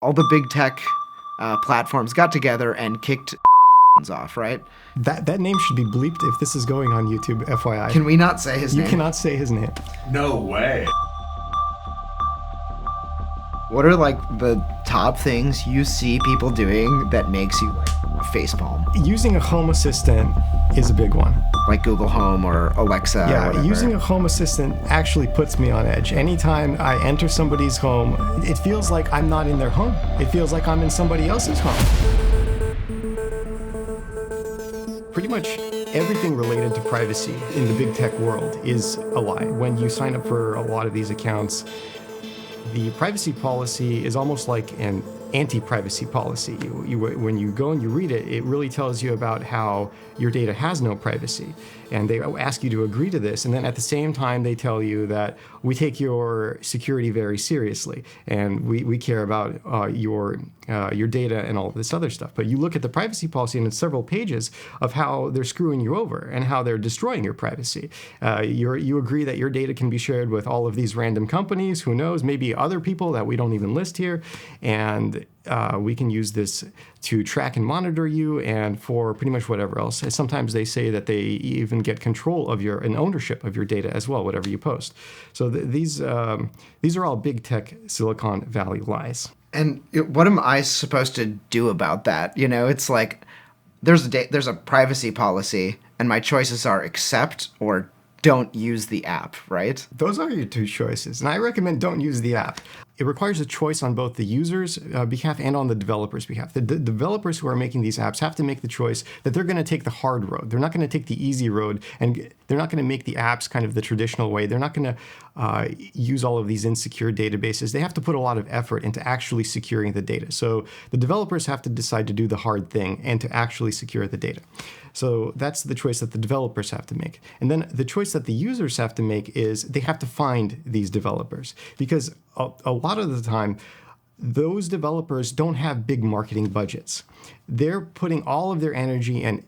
all the big tech platforms got together and kicked off, right? That name should be bleeped if this is going on YouTube, FYI. Can we not say his name? You cannot say his name. No way. What are like the top things you see people doing that makes you like facepalm? Using a Home Assistant is a big one. Like Google Home or Alexa or whatever. Using a Home Assistant actually puts me on edge. Anytime I enter somebody's home, it feels like I'm not in their home. It feels like I'm in somebody else's home. Pretty much everything related to privacy in the big tech world is a lie. When you sign up for a lot of these accounts, the privacy policy is almost like an anti-privacy policy. When you go and you read it, it really tells you about how your data has no privacy. And they ask you to agree to this. And then at the same time, they tell you that we take your security very seriously. And we care about your data and all of this other stuff. But you look at the privacy policy and it's several pages of how they're screwing you over and how they're destroying your privacy. You agree that your data can be shared with all of these random companies, who knows, maybe other people that we don't even list here. And we can use this to track and monitor you and for pretty much whatever else. Sometimes they say that they even get control of and ownership of your data as well, whatever you post. So these are all big tech Silicon Valley lies. And what am I supposed to do about that? You know, it's like there's a privacy policy and my choices are accept or don't use the app, right? Those are your two choices. And I recommend don't use the app. It requires a choice on both the user's behalf and on the developer's behalf. The developers who are making these apps have to make the choice that they're going to take the hard road. They're not going to take the easy road, and they're not going to make the apps kind of the traditional way. They're not going to use all of these insecure databases. They have to put a lot of effort into actually securing the data. So the developers have to decide to do the hard thing and to actually secure the data. So that's the choice that the developers have to make. And then the choice that the users have to make is they have to find these developers, because a lot of the time, those developers don't have big marketing budgets. They're putting all of their energy and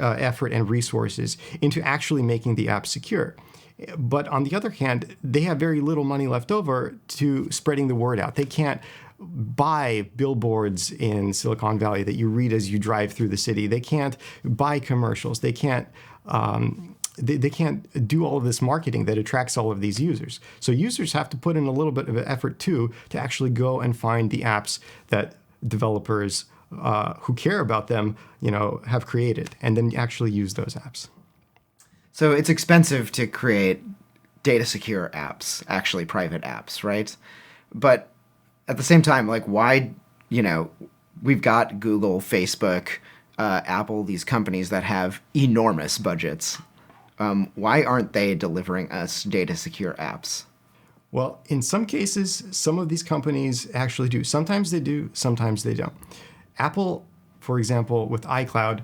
effort and resources into actually making the app secure. But on the other hand, they have very little money left over to spreading the word out. They can't buy billboards in Silicon Valley that you read as you drive through the city. They can't buy commercials. They can't they can't do all of this marketing that attracts all of these users. So users have to put in a little bit of effort too to actually go and find the apps that developers who care about them, have created, and then actually use those apps. So it's expensive to create data secure apps, actually private apps, right? But at the same time, like why, we've got Google, Facebook, Apple, these companies that have enormous budgets. Why aren't they delivering us data secure apps? Well, in some cases, some of these companies actually do. Sometimes they do, sometimes they don't. Apple, for example, with iCloud,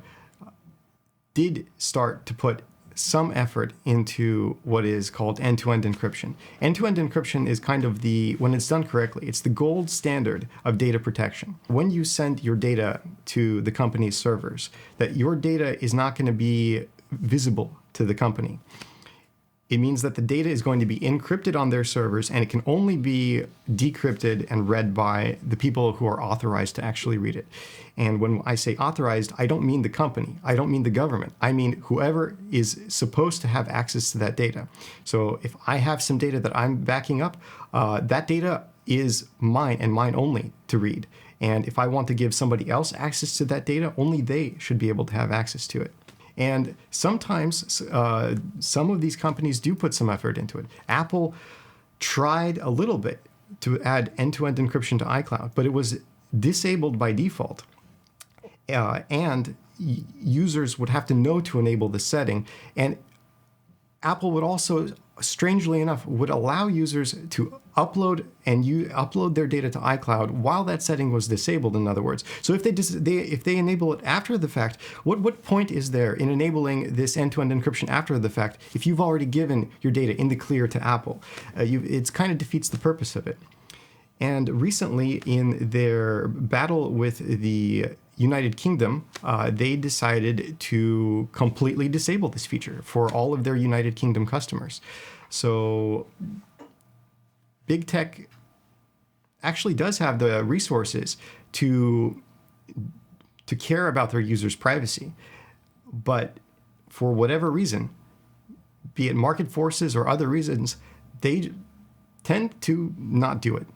did start to put some effort into what is called end-to-end encryption. End-to-end encryption is kind of when it's done correctly, it's the gold standard of data protection. When you send your data to the company's servers, that your data is not going to be visible to the company. It means that the data is going to be encrypted on their servers, and it can only be decrypted and read by the people who are authorized to actually read it. And when I say authorized, I don't mean the company. I don't mean the government. I mean whoever is supposed to have access to that data. So if I have some data that I'm backing up, that data is mine and mine only to read. And if I want to give somebody else access to that data, only they should be able to have access to it. And sometimes some of these companies do put some effort into it. Apple tried a little bit to add end-to-end encryption to iCloud, but it was disabled by default. And users would have to know to enable the setting. And Apple would also, strangely enough, would allow users to upload their data to iCloud while that setting was disabled, in other words. So if they enable it after the fact, what point is there in enabling this end-to-end encryption after the fact if you've already given your data in the clear to Apple? It kind of defeats the purpose of it. And recently, in their battle with the United Kingdom, they decided to completely disable this feature for all of their United Kingdom customers. So big tech actually does have the resources to care about their users' privacy. But for whatever reason, be it market forces or other reasons, they tend to not do it.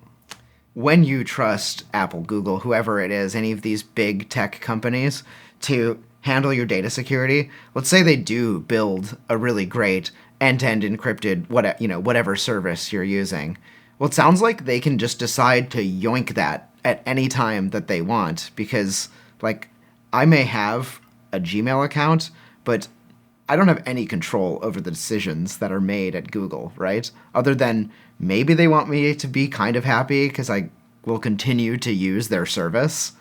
When you trust Apple, Google, whoever it is, any of these big tech companies to handle your data security, let's say they do build a really great end-to-end encrypted whatever service you're using. Well, it sounds like they can just decide to yoink that at any time that they want, because like I may have a Gmail account, but I don't have any control over the decisions that are made at Google, right? Other than maybe they want me to be kind of happy because I will continue to use their service.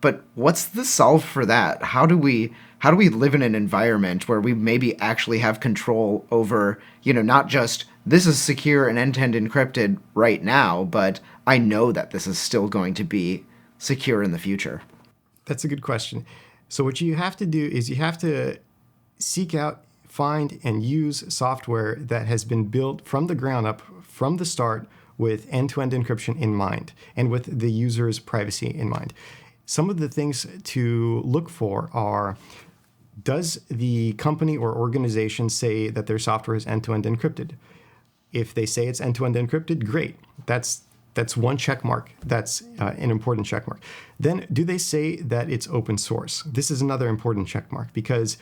But what's the solve for that? How do we live in an environment where we maybe actually have control over, not just this is secure and end-to-end encrypted right now, but I know that this is still going to be secure in the future? That's a good question. So what you have to do is you have to seek out, find, and use software that has been built from the ground up, from the start, with end-to-end encryption in mind and with the user's privacy in mind. Some of the things to look for are, does the company or organization say that their software is end-to-end encrypted? If they say it's end-to-end encrypted, great. That's one check mark. That's an important check mark. Then, do they say that it's open source? This is another important check mark, because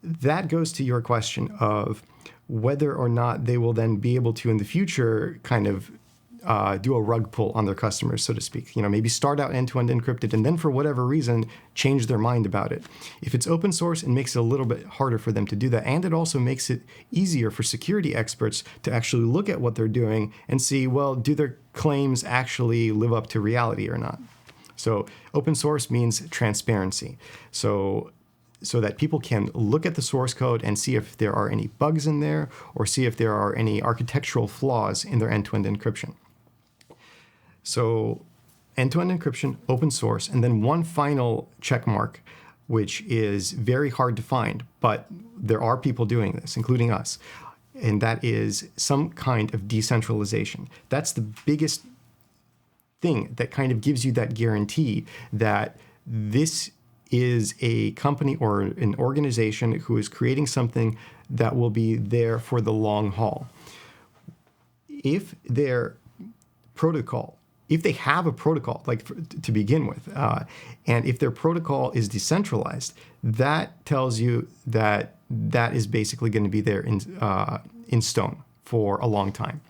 that goes to your question of whether or not they will then be able to, in the future, kind of do a rug pull on their customers, so to speak. Maybe start out end-to-end encrypted and then, for whatever reason, change their mind about it. If it's open source, it makes it a little bit harder for them to do that. And it also makes it easier for security experts to actually look at what they're doing and see, well, do their claims actually live up to reality or not? So open source means transparency. So that people can look at the source code and see if there are any bugs in there or see if there are any architectural flaws in their end-to-end encryption. So end-to-end encryption, open source, and then one final check mark, which is very hard to find, but there are people doing this, including us, and that is some kind of decentralization. That's the biggest thing that kind of gives you that guarantee that this is a company or an organization who is creating something that will be there for the long haul. If their protocol, if they have a protocol, to begin with, and if their protocol is decentralized, that tells you that that is basically going to be there in stone for a long time.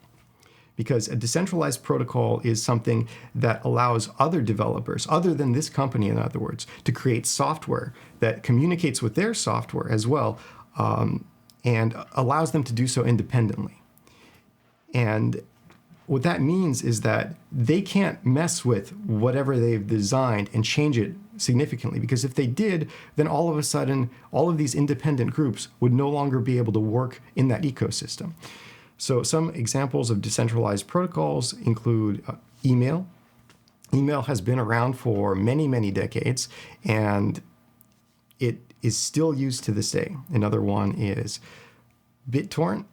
Because a decentralized protocol is something that allows other developers, other than this company, in other words, to create software that communicates with their software as well, and allows them to do so independently. And what that means is that they can't mess with whatever they've designed and change it significantly, because if they did, then all of a sudden, all of these independent groups would no longer be able to work in that ecosystem. So some examples of decentralized protocols include email. Email has been around for many, many decades, and it is still used to this day. Another one is BitTorrent,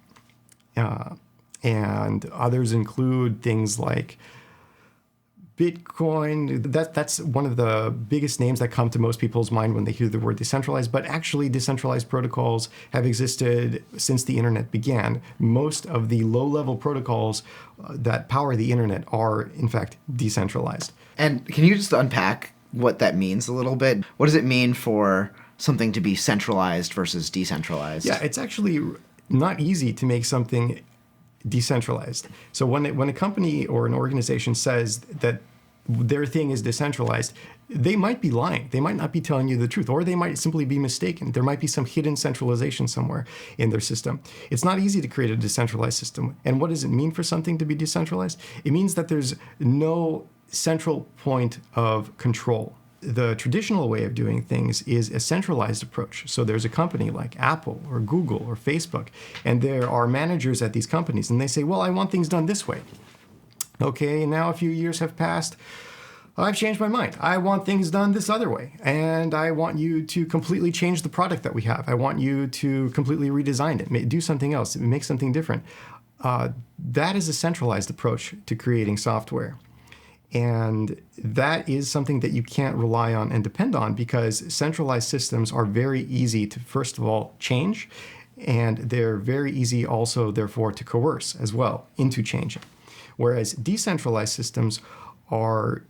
and others include things like Bitcoin. That's one of the biggest names that come to most people's mind when they hear the word decentralized, but actually decentralized protocols have existed since the internet began. Most of the low-level protocols that power the internet are, in fact, decentralized. And can you just unpack what that means a little bit? What does it mean for something to be centralized versus decentralized? Yeah, it's actually not easy to make something decentralized. So when a company or an organization says that their thing is decentralized, they might be lying. They might not be telling you the truth, or they might simply be mistaken. There might be some hidden centralization somewhere in their system. It's not easy to create a decentralized system. And what does it mean for something to be decentralized? It means that there's no central point of control. The traditional way of doing things is a centralized approach. So there's a company like Apple or Google or Facebook, and there are managers at these companies, and they say, well, I want things done this way. Okay, now a few years have passed. I've changed my mind. I want things done this other way, and I want you to completely change the product that we have. I want you to completely redesign it, do something else, make something different. That is a centralized approach to creating software. And that is something that you can't rely on and depend on, because centralized systems are very easy to, first of all, change, and they're very easy also, therefore, to coerce as well into changing. Whereas decentralized systems are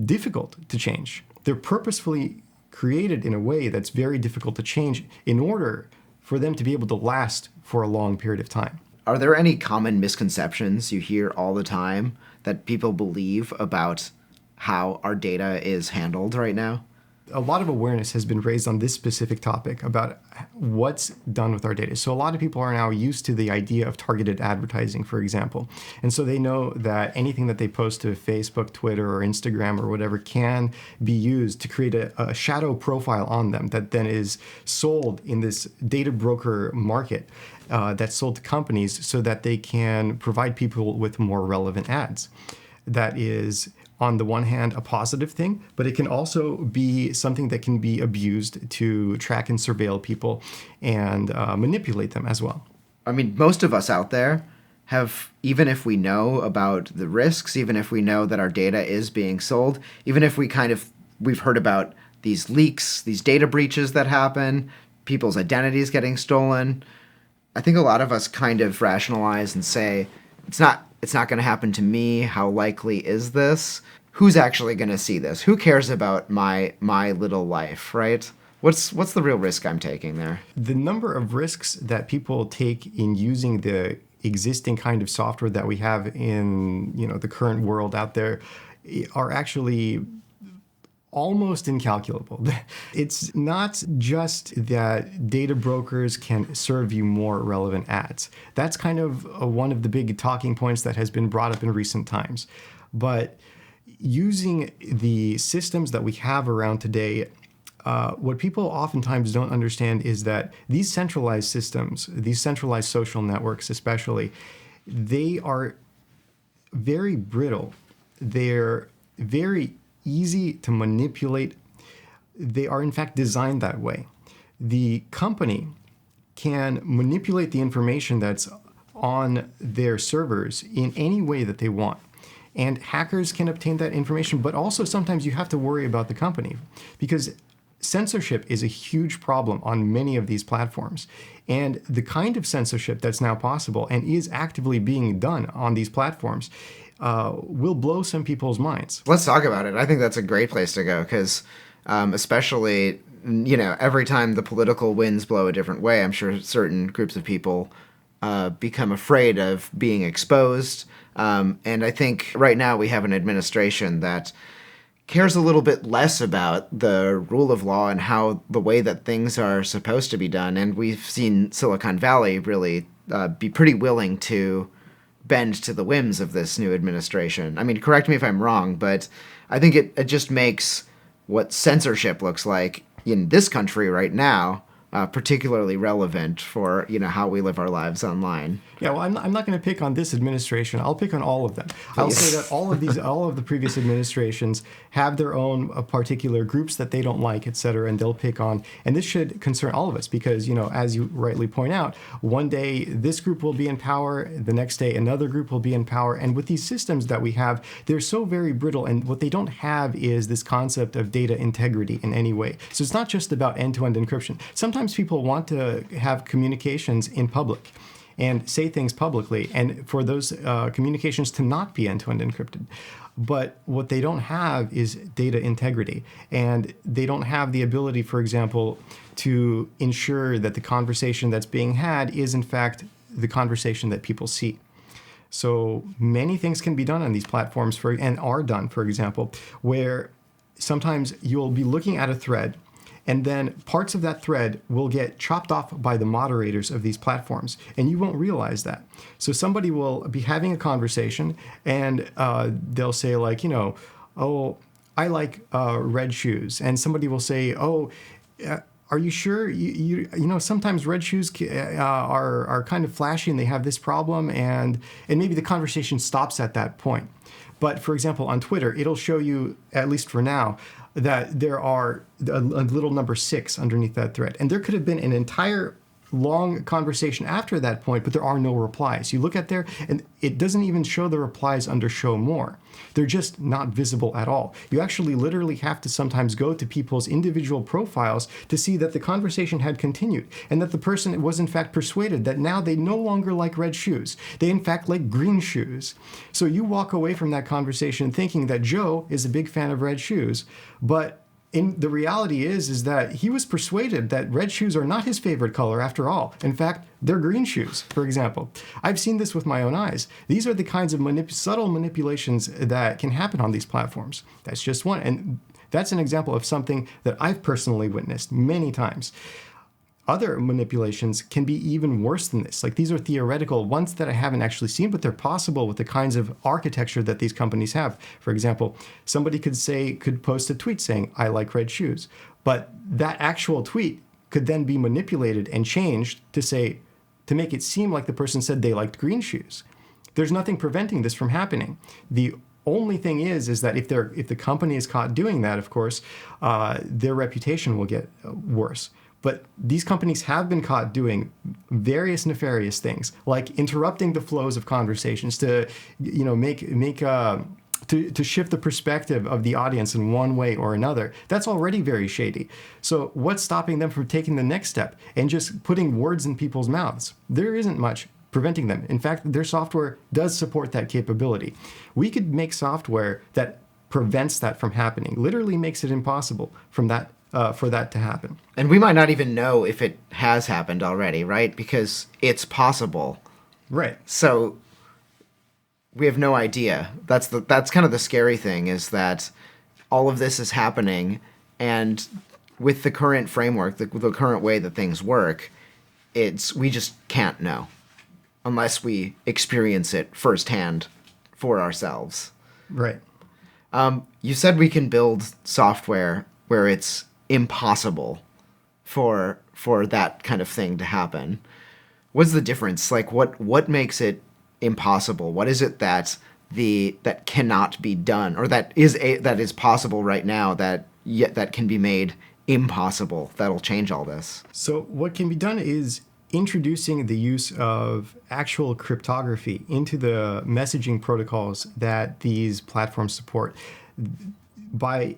difficult to change. They're purposefully created in a way that's very difficult to change in order for them to be able to last for a long period of time. Are there any common misconceptions you hear all the time that people believe about how our data is handled right now? A lot of awareness has been raised on this specific topic about what's done with our data. So a lot of people are now used to the idea of targeted advertising, for example. And so they know that anything that they post to Facebook, Twitter, or Instagram, or whatever can be used to create a shadow profile on them that then is sold in this data broker market that's sold to companies so that they can provide people with more relevant ads. That is, on the one hand, a positive thing, but it can also be something that can be abused to track and surveil people and manipulate them as well. I mean, most of us out there have, even if we know about the risks, even if we know that our data is being sold, even if we've heard about these leaks, these data breaches that happen, people's identities getting stolen, I think a lot of us kind of rationalize and say, it's not going to happen to me. How likely is this? Who's actually going to see this? Who cares about my little life, right? What's the real risk I'm taking there? The number of risks that people take in using the existing kind of software that we have in, the current world out there are actually almost incalculable. It's not just that data brokers can serve you more relevant ads. That's kind of one of the big talking points that has been brought up in recent times. But using the systems that we have around today, what people oftentimes don't understand is that these centralized systems, these centralized social networks especially, they are very brittle. They're very easy to manipulate. They are in fact designed that way. The company can manipulate the information that's on their servers in any way that they want. And hackers can obtain that information, but also sometimes you have to worry about the company, because censorship is a huge problem on many of these platforms. And the kind of censorship that's now possible and is actively being done on these platforms will blow some people's minds. Let's talk about it. I think that's a great place to go, because especially, every time the political winds blow a different way, I'm sure certain groups of people become afraid of being exposed. And I think right now we have an administration that cares a little bit less about the rule of law and how the way that things are supposed to be done. And we've seen Silicon Valley really be pretty willing to bend to the whims of this new administration. I mean, correct me if I'm wrong, but I think it just makes what censorship looks like in this country right now particularly relevant for how we live our lives online. Yeah, well, I'm not going to pick on this administration. I'll pick on all of them. I'll say that all of the previous administrations have their own particular groups that they don't like, et cetera, and they'll pick on. And this should concern all of us because, as you rightly point out, one day this group will be in power, the next day another group will be in power. And with these systems that we have, they're so very brittle. And what they don't have is this concept of data integrity in any way. So it's not just about end-to-end encryption. Sometimes people want to have communications in public and say things publicly, and for those communications to not be end-to-end encrypted. But what they don't have is data integrity, and they don't have the ability, for example, to ensure that the conversation that's being had is in fact the conversation that people see. So many things can be done on these platforms and are done, for example, where sometimes you'll be looking at a thread, and then parts of that thread will get chopped off by the moderators of these platforms, and you won't realize that. So somebody will be having a conversation, and they'll say like, oh, I like red shoes, and somebody will say, oh, are you sure? Sometimes red shoes are kind of flashy, and they have this problem, and maybe the conversation stops at that point. But for example, on Twitter, it'll show you, at least for now, that there are a little number 6 underneath that thread. And there could have been an entire long conversation after that point, but there are no replies. You look at there, and it doesn't even show the replies under show more. They're just not visible at all. You actually literally have to sometimes go to people's individual profiles to see that the conversation had continued and that the person was in fact persuaded that now they no longer like red shoes. They in fact like green shoes. So you walk away from that conversation thinking that Joe is a big fan of red shoes, but the reality is that he was persuaded that red shoes are not his favorite color after all. In fact, they're green shoes, for example. I've seen this with my own eyes. These are the kinds of subtle manipulations that can happen on these platforms. That's just one. And that's an example of something that I've personally witnessed many times. Other manipulations can be even worse than this. Like, these are theoretical ones that I haven't actually seen, but they're possible with the kinds of architecture that these companies have. For example, somebody could post a tweet saying, "I like red shoes," but that actual tweet could then be manipulated and changed to make it seem like the person said they liked green shoes. There's nothing preventing this from happening. The only thing is that if the company is caught doing that, of course, their reputation will get worse. But these companies have been caught doing various nefarious things, like interrupting the flows of conversations to, to shift the perspective of the audience in one way or another. That's already very shady. So what's stopping them from taking the next step and just putting words in people's mouths? There isn't much preventing them. In fact, their software does support that capability. We could make software that prevents that from happening, literally makes it impossible for that to happen. And we might not even know if it has happened already, right? Because it's possible. Right. So we have no idea. That's kind of the scary thing, is that all of this is happening, and with the current framework, the current way that things work, we just can't know unless we experience it firsthand for ourselves. Right. You said we can build software where it's impossible for that kind of thing to happen. What's the difference? Like, what makes it impossible? What is it that cannot be done, or that is possible right now that can be made impossible, that'll change all this? So what can be done is introducing the use of actual cryptography into the messaging protocols that these platforms support. By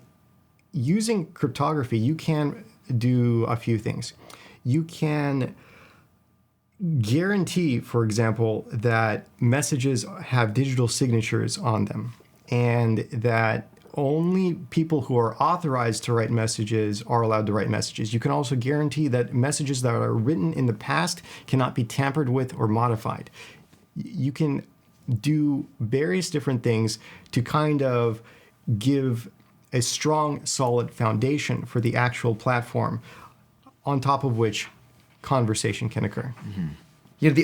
using cryptography, you can do a few things. You can guarantee, for example, that messages have digital signatures on them, and that only people who are authorized to write messages are allowed to write messages. You can also guarantee that messages that are written in the past cannot be tampered with or modified. You can do various different things to kind of give a strong, solid foundation for the actual platform, on top of which conversation can occur. Mm-hmm.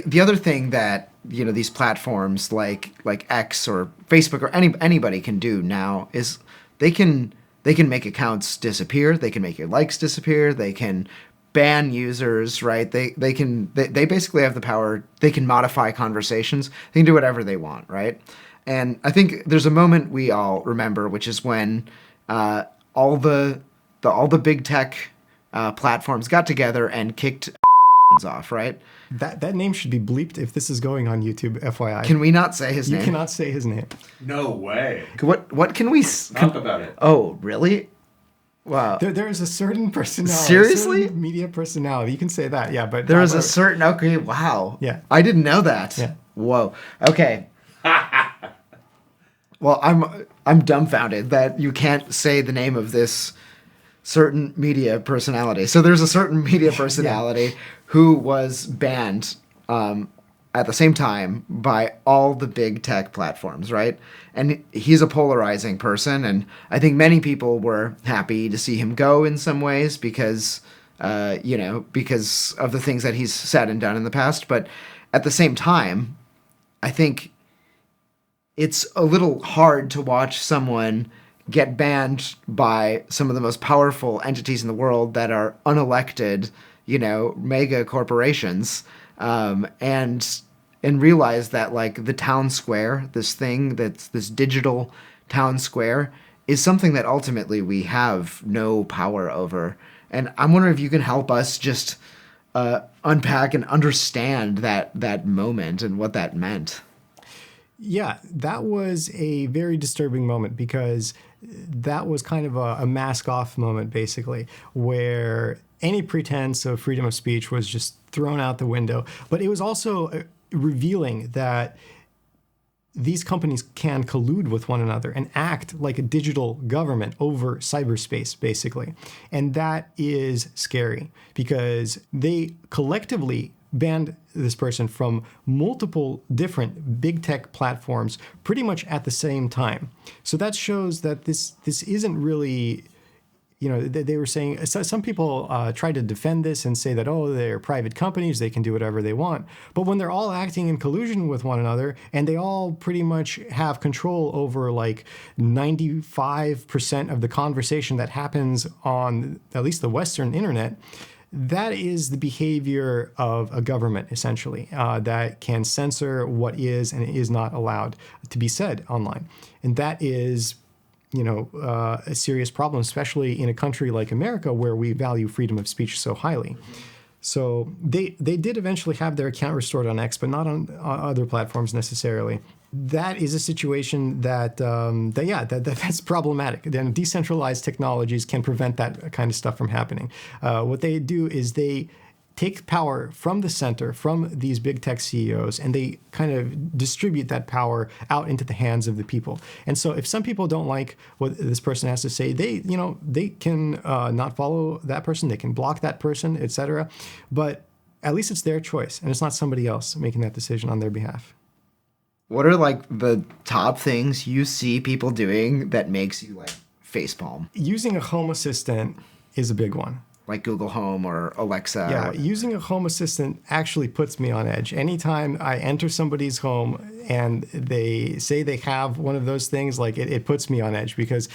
The other thing that these platforms like X or Facebook or anybody can do now is they can make accounts disappear. They can make your likes disappear. They can ban users, right? They basically have the power. They can modify conversations. They can do whatever they want, right? And I think there's a moment we all remember, which is when all the big tech platforms got together and kicked off, right? That name should be bleeped if this is going on YouTube, FYI. Can we not say his name? You cannot say his name. No way. What can we... Talk about it. Oh, really? Wow. There is a certain personality. Seriously? A certain media personality. You can say that, yeah. But there is a certain... Okay, wow. Yeah. I didn't know that. Yeah. Whoa. Okay. Well, I'm dumbfounded that you can't say the name of this certain media personality. So there's a certain media personality who was banned at the same time by all the big tech platforms, right? And he's a polarizing person, and I think many people were happy to see him go in some ways because because of the things that he's said and done in the past. But at the same time, I think it's a little hard to watch someone get banned by some of the most powerful entities in the world that are unelected, mega corporations, and realize that, like, the town square, this thing that's this digital town square, is something that ultimately we have no power over. And I'm wondering if you can help us just unpack and understand that moment and what that meant. Yeah, that was a very disturbing moment because that was kind of a mask off moment, basically, where any pretense of freedom of speech was just thrown out the window. But it was also revealing that these companies can collude with one another and act like a digital government over cyberspace, basically. And that is scary because they collectively banned this person from multiple different big tech platforms pretty much at the same time. So that shows that this isn't really, they were saying, some people try to defend this and say that, oh, they're private companies, they can do whatever they want. But when they're all acting in collusion with one another and they all pretty much have control over like 95% of the conversation that happens on at least the Western internet, that is the behavior of a government, essentially, that can censor what is and is not allowed to be said online. And that is, a serious problem, especially in a country like America where we value freedom of speech so highly. So they did eventually have their account restored on X, but not on other platforms necessarily. That is a situation that's problematic. Then decentralized technologies can prevent that kind of stuff from happening. What they do is they take power from the center, from these big tech CEOs, and they kind of distribute that power out into the hands of the people. And so if some people don't like what this person has to say, they can not follow that person, they can block that person, etc. But at least it's their choice, and it's not somebody else making that decision on their behalf. What are like the top things you see people doing that makes you like facepalm? Using a Home Assistant is a big one. Like Google Home or Alexa. Yeah, or using a Home Assistant actually puts me on edge. Anytime I enter somebody's home and they say they have one of those things, like it puts me on edge because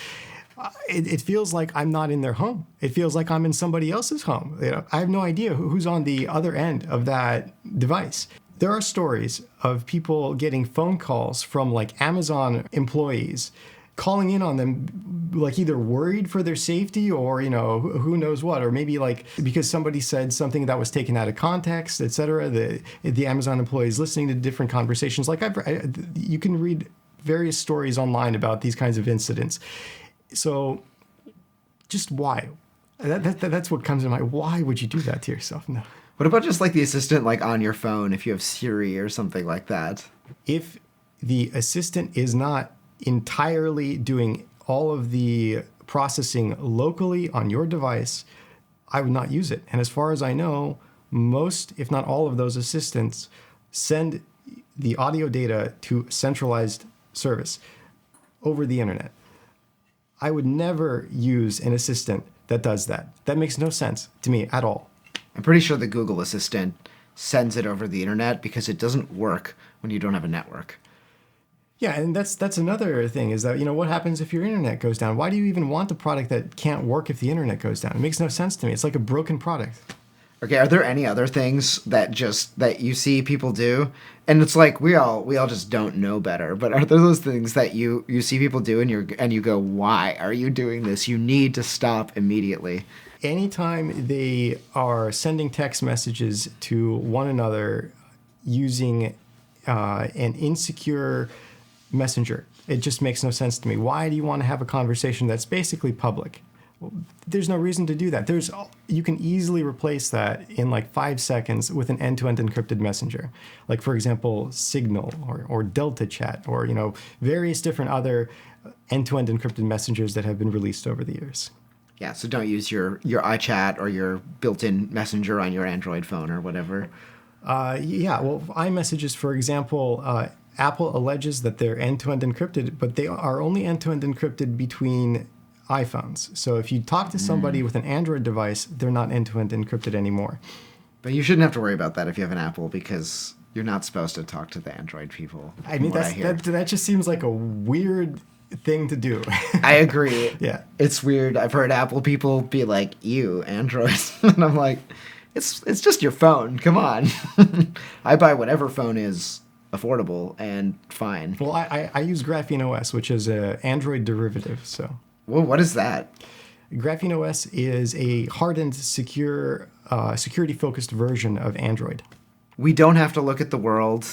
it feels like I'm not in their home. It feels like I'm in somebody else's home. I have no idea who's on the other end of that device. There are stories of people getting phone calls from like Amazon employees calling in on them, like either worried for their safety or, who knows what, or maybe like because somebody said something that was taken out of context, etc. The Amazon employees listening to different conversations. Like you can read various stories online about these kinds of incidents. So just why? That's what comes to mind. Why would you do that to yourself? No. What about just like the assistant like on your phone if you have Siri or something like that? If the assistant is not entirely doing all of the processing locally on your device, I would not use it. And as far as I know, most, if not all of those assistants send the audio data to centralized service over the internet. I would never use an assistant that does that. That makes no sense to me at all. I'm pretty sure the Google Assistant sends it over the internet because it doesn't work when you don't have a network. Yeah, and that's another thing is that, what happens if your internet goes down? Why do you even want a product that can't work if the internet goes down? It makes no sense to me. It's like a broken product. Okay, are there any other things that you see people do? And it's like we all just don't know better, but are there those things that you see people do and you go, "Why are you doing this? You need to stop immediately." Anytime they are sending text messages to one another using an insecure messenger, it just makes no sense to me. Why do you want to have a conversation that's basically public? Well, there's no reason to do that. You can easily replace that in like 5 seconds with an end-to-end encrypted messenger. Like, for example, Signal or Delta Chat or, various different other end-to-end encrypted messengers that have been released over the years. Yeah, so don't use your iChat or your built-in messenger on your Android phone or whatever. iMessages, for example, Apple alleges that they're end-to-end encrypted, but they are only end-to-end encrypted between iPhones. So if you talk to somebody with an Android device, they're not end-to-end encrypted anymore. But you shouldn't have to worry about that if you have an Apple because you're not supposed to talk to the Android people. I mean, that just seems like a weird thing to do. I agree. Yeah. It's weird. I've heard Apple people be like, "You, Android." And I'm like, it's just your phone. Come on. I buy whatever phone is affordable and fine. Well, I use Graphene OS, which is an Android derivative. So. Well, what is that? Graphene OS is a hardened, secure, security-focused version of Android. We don't have to look at the world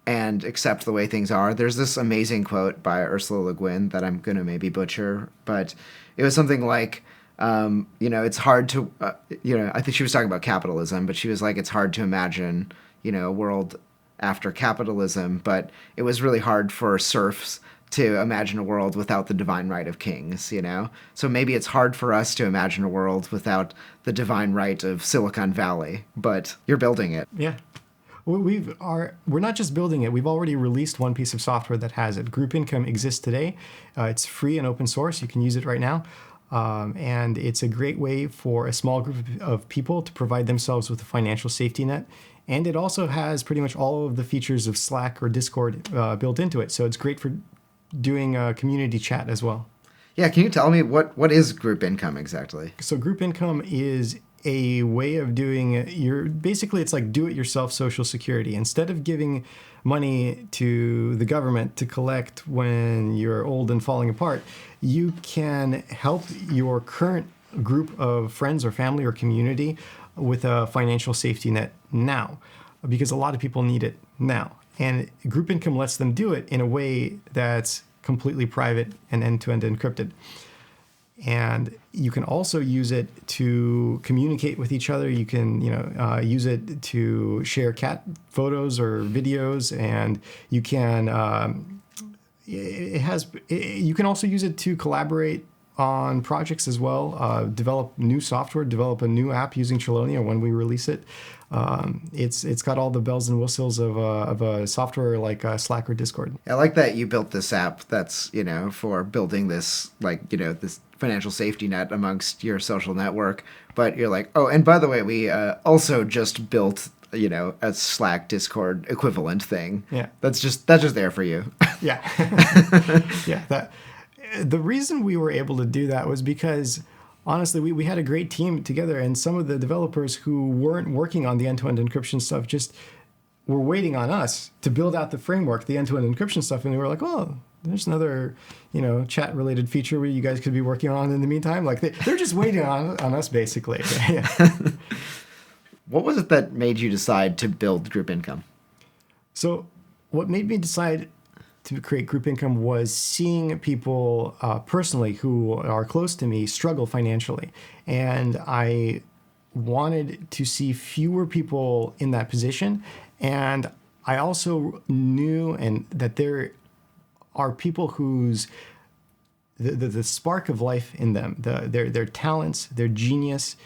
and accept the way things are. There's this amazing quote by Ursula Le Guin that I'm going to maybe butcher, but it was something like, it's hard to, I think she was talking about capitalism, but she was like, it's hard to imagine, a world after capitalism, but it was really hard for serfs to imagine a world without the divine right of kings, So maybe it's hard for us to imagine a world without the divine right of Silicon Valley, but you're building it. Yeah. We're not just building it. We've already released one piece of software that has it. Group Income exists today. It's free and open source. You can use it right now. And it's a great way for a small group of people to provide themselves with a financial safety net. And it also has pretty much all of the features of Slack or Discord built into it. So it's great for doing community chat as well. Yeah, can you tell me what is Group Income exactly? So Group Income is a way of doing it's like do-it-yourself Social Security. Instead of giving money to the government to collect when you're old and falling apart, you can help your current group of friends or family or community with a financial safety net now, because a lot of people need it now. And Group Income lets them do it in a way that's completely private and end-to-end encrypted. And you can also use it to communicate with each other. You can, use it to share cat photos or videos, and you can. You can also use it to collaborate on projects as well. Develop new software, develop a new app using Chelonia when we release it. It's got all the bells and whistles of a software like Slack or Discord. I like that you built this app that's, for building this, this financial safety net amongst your social network. But you're like, oh, and by the way, we also just built, a Slack Discord equivalent thing. Yeah. That's just there for you. Yeah. Yeah. The reason we were able to do that was because, honestly, we had a great team together, and some of the developers who weren't working on the end-to-end encryption stuff just were waiting on us to build out the framework, the end-to-end encryption stuff, and they were like, oh, there's another, chat-related feature where you guys could be working on in the meantime. Like, they're just waiting on us, basically. Yeah. What was it that made you decide to build Group Income? So what made me decide to create Group Income was seeing people personally who are close to me struggle financially. And I wanted to see fewer people in that position. And I also knew that there are people whose the spark of life in them, their talents, their genius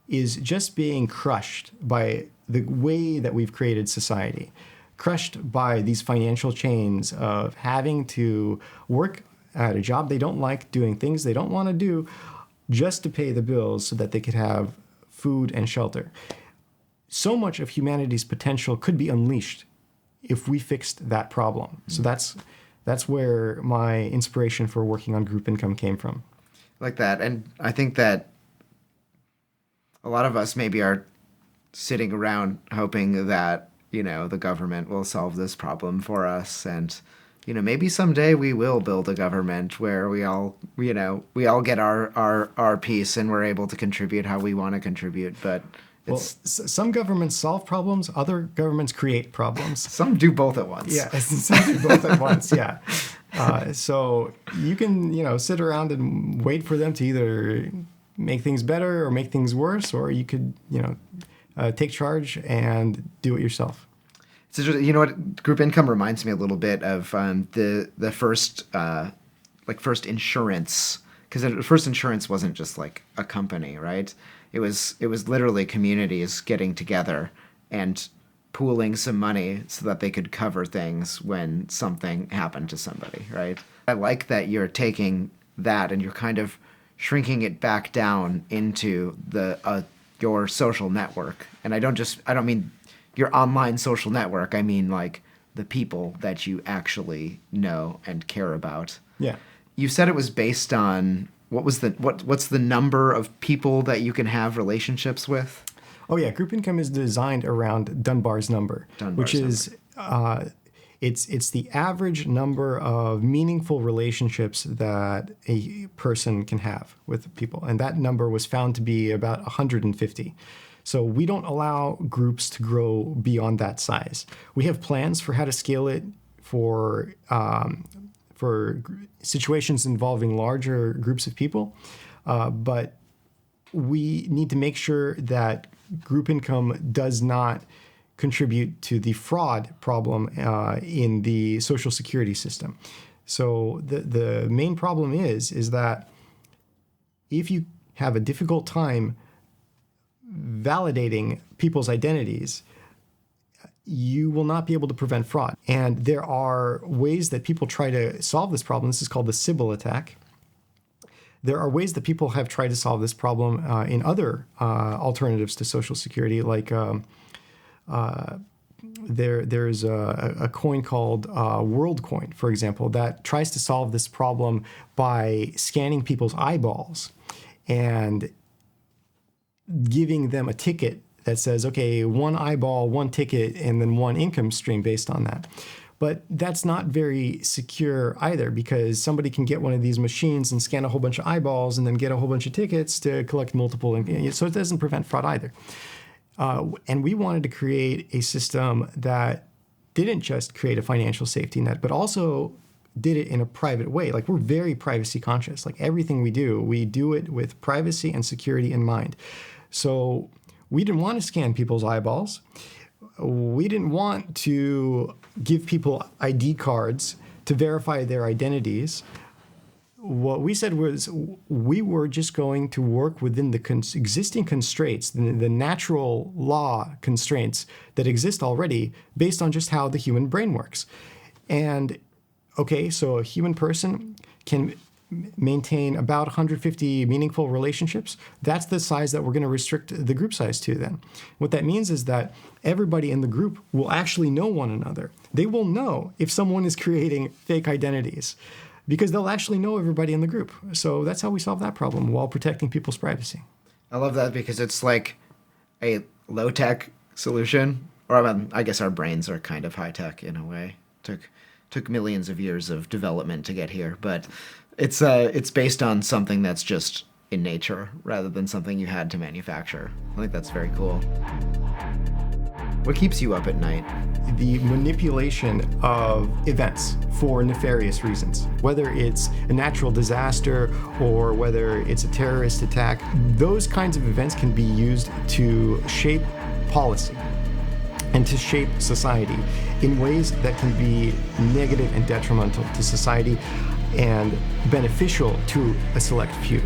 is just being crushed by the way that we've created society. Crushed by these financial chains of having to work at a job they don't like, doing things they don't want to do just to pay the bills so that they could have food and shelter. So much of humanity's potential could be unleashed if we fixed that problem. So that's where my inspiration for working on Group Income came from. Like that. And I think that a lot of us maybe are sitting around hoping that the government will solve this problem for us. And, maybe someday we will build a government where we all get our piece and we're able to contribute how we want to contribute. But some governments solve problems, other governments create problems. Some do both at once. Yeah, some do both at once, yeah. So you can, sit around and wait for them to either make things better or make things worse, or you could, take charge and do it yourself. So what Group Income reminds me a little bit of the first insurance, because first insurance wasn't just like a company, right? It was literally communities getting together and pooling some money so that they could cover things when something happened to somebody, right? I like that you're taking that and you're kind of shrinking it back down into your social network. And I don't mean your online social network. I mean like the people that you actually know and care about. Yeah. You said it was based on what's the number of people that you can have relationships with? Oh yeah, Group Income is designed around Dunbar's number, which is It's the average number of meaningful relationships that a person can have with people. And that number was found to be about 150. So we don't allow groups to grow beyond that size. We have plans for how to scale it for situations involving larger groups of people, but we need to make sure that group income does not contribute to the fraud problem in the Social Security system. So the main problem is that if you have a difficult time validating people's identities, you will not be able to prevent fraud. And there are ways that people try to solve this problem. This is called the Sybil attack. There are ways that people have tried to solve this problem in other alternatives to Social Security, like there's a coin called WorldCoin, for example, that tries to solve this problem by scanning people's eyeballs and giving them a ticket that says, okay, one eyeball, one ticket, and then one income stream based on that. But that's not very secure either, because somebody can get one of these machines and scan a whole bunch of eyeballs and then get a whole bunch of tickets to collect multiple. So it doesn't prevent fraud either. And we wanted to create a system that didn't just create a financial safety net, but also did it in a private way. Like, we're very privacy conscious. Like, everything we do it with privacy and security in mind. So we didn't want to scan people's eyeballs. We didn't want to give people ID cards to verify their identities. What we said was we were just going to work within the existing constraints, the natural law constraints that exist already based on just how the human brain works. And okay, so a human person can maintain about 150 meaningful relationships. That's the size that we're going to restrict the group size to then. What that means is that everybody in the group will actually know one another. They will know if someone is creating fake identities, because they'll actually know everybody in the group. So that's how we solve that problem while protecting people's privacy. I love that, because it's like a low-tech solution. Or I guess our brains are kind of high-tech in a way. Took millions of years of development to get here, but it's based on something that's just in nature rather than something you had to manufacture. I think that's very cool. What keeps you up at night? The manipulation of events for nefarious reasons, whether it's a natural disaster or whether it's a terrorist attack. Those kinds of events can be used to shape policy and to shape society in ways that can be negative and detrimental to society and beneficial to a select few.